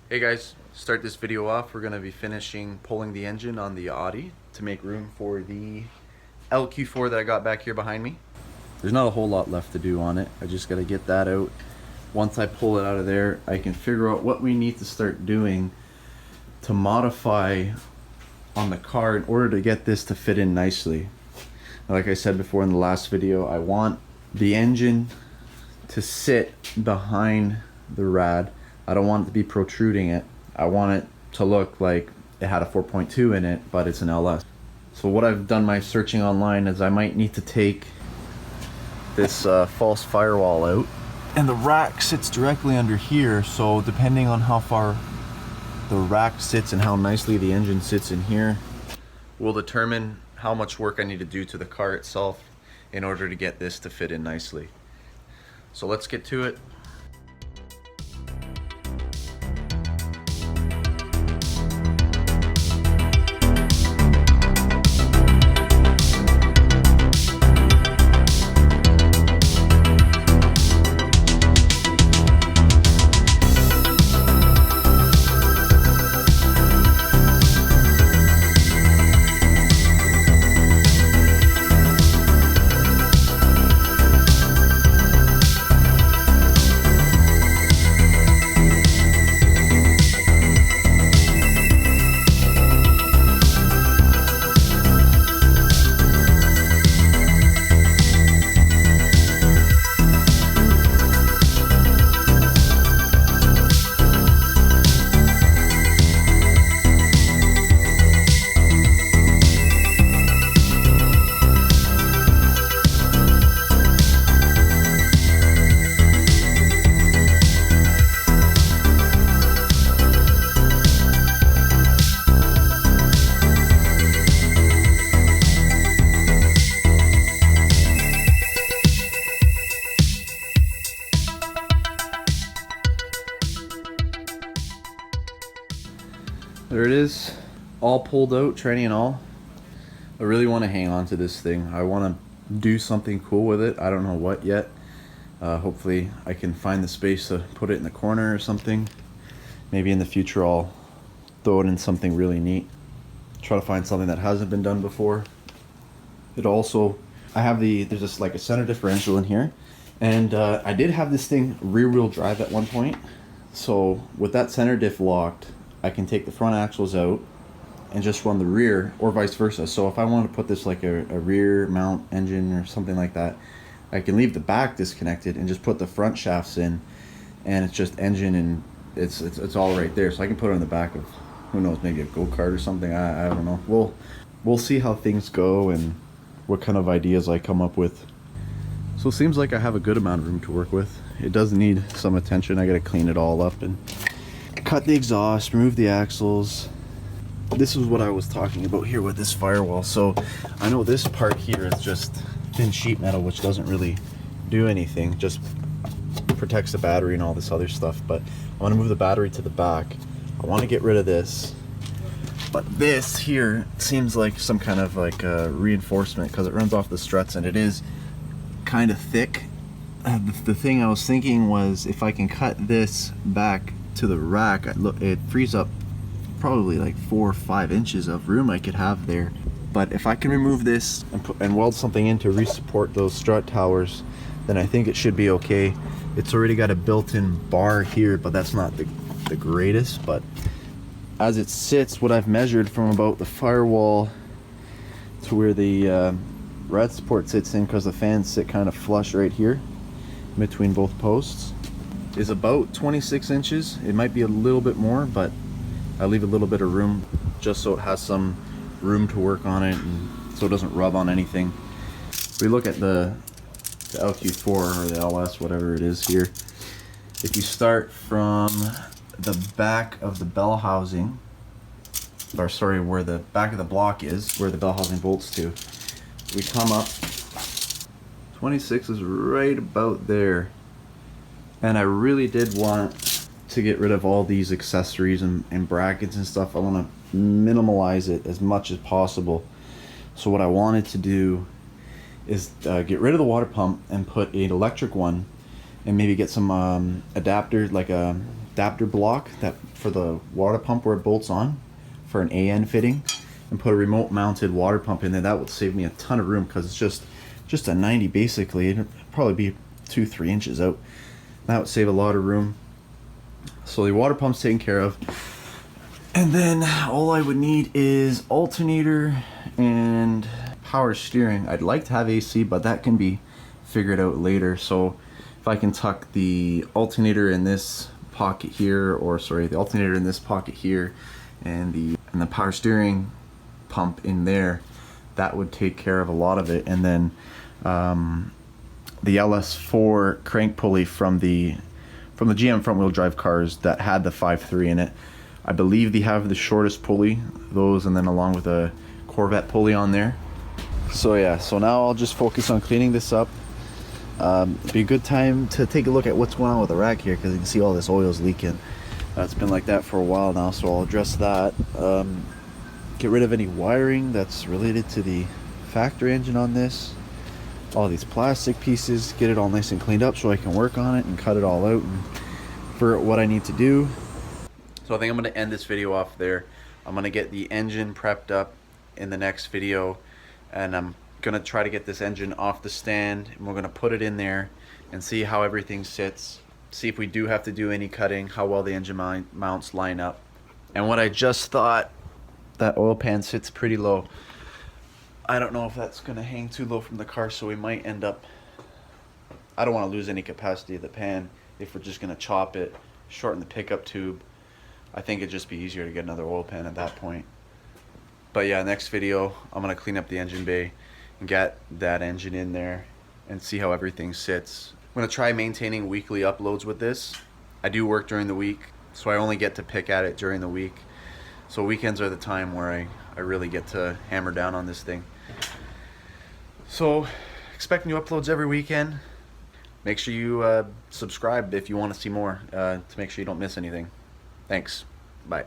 Hey guys, start this video off. We're going to be finishing pulling the engine on the Audi to make room for the LQ4 that I got back here behind me. There's not a whole lot left to do on it. I just got to get that out. Once I pull it out of there, I can figure out what we need to start doing to modify on the car in order to get this to fit in nicely. Like I said before in the last video, I want the engine to sit behind the rad. I don't want it to be protruding it. I want it to look like it had a 4.2 in it, but it's an LS. So what I've done my searching online is I might need to take this false firewall out. And the rack sits directly under here, so depending on how far the rack sits and how nicely the engine sits in here will determine how much work I need to do to the car itself in order to get this to fit in nicely. So let's get to it. There it is, all pulled out, tranny and all. I really want to hang on to this thing. I want to do something cool with it. I don't know what yet. Hopefully I can find the space to put it in the corner or something. Maybe in the future I'll throw it in something really neat. Try to find something that hasn't been done before. It also, there's just like a center differential in here. And I did have this thing rear wheel drive at one point. So with that center diff locked, I can take the front axles out and just run the rear, or vice versa. So if I want to put this like a rear mount engine or something like that, I can leave the back disconnected and just put the front shafts in, and it's just engine and it's all right there. So I can put it on the back of, who knows, maybe a go-kart or something. I don't know. We'll see how things go and what kind of ideas I come up with. So it seems like I have a good amount of room to work with. It does need some attention. I gotta clean it all up and cut the exhaust, remove the axles. This is what I was talking about here with this firewall. So I know this part here is just thin sheet metal, which doesn't really do anything, just protects the battery and all this other stuff. But I want to move the battery to the back. I want to get rid of this, but this here seems like some kind of like reinforcement because it runs off the struts and it is kind of thick. The thing I was thinking was if I can cut this back to the rack, it frees up probably like 4 or 5 inches of room I could have there. But if I can remove this and weld something in to re-support those strut towers, then I think it should be okay. It's already got a built-in bar here, but that's not the greatest. But as it sits, what I've measured from about the firewall to where the rad support sits in, because the fans sit kind of flush right here between both posts, is about 26 inches. It might be a little bit more, but I leave a little bit of room just so it has some room to work on it and so it doesn't rub on anything. If we look at the LQ4 or the LS, whatever it is here, if you start from the back of the bell housing, or sorry, where the back of the block is, where the bell housing bolts to, we come up, 26 is right about there. And I really did want to get rid of all these accessories and brackets and stuff. I want to minimalize it as much as possible. So what I wanted to do is get rid of the water pump and put an electric one, and maybe get some adapters, like a adapter block that for the water pump where it bolts on for an AN fitting, and put a remote mounted water pump in there. That would save me a ton of room because it's just a 90 basically. It'd probably be 2-3 inches out. That would save a lot of room. So the water pump's taken care of. And then all I would need is alternator and power steering. I'd like to have AC, but that can be figured out later. So if I can tuck the alternator in this pocket here, or sorry, the alternator in this pocket here, and the power steering pump in there, that would take care of a lot of it. And then the LS4 crank pulley from the GM front wheel drive cars that had the 5.3 in it, I believe they have the shortest pulley, those, and then along with a Corvette pulley on there. So yeah, so now I'll just focus on cleaning this up. Be a good time to take a look at what's going on with the rack here, because you can see all this oil's leaking. It's been like that for a while now, so I'll address that. Get rid of any wiring that's related to the factory engine on this. All these plastic pieces, get it all nice and cleaned up so I can work on it and cut it all out and for what I need to do. So I think I'm going to end this video off there. I'm going to get the engine prepped up in the next video, and I'm going to try to get this engine off the stand, and we're going to put it in there and see how everything sits, see if we do have to do any cutting, how well the engine mounts line up. And what I just thought, that oil pan sits pretty low. I don't know if that's going to hang too low from the car, so we might end up, I don't want to lose any capacity of the pan if we're just going to chop it, shorten the pickup tube. I think it'd just be easier to get another oil pan at that point. But yeah, next video, I'm going to clean up the engine bay and get that engine in there and see how everything sits. I'm going to try maintaining weekly uploads with this. I do work during the week, so I only get to pick at it during the week. So weekends are the time where I really get to hammer down on this thing. So expect new uploads every weekend. Make sure you subscribe if you want to see more, to make sure you don't miss anything. Thanks. Bye.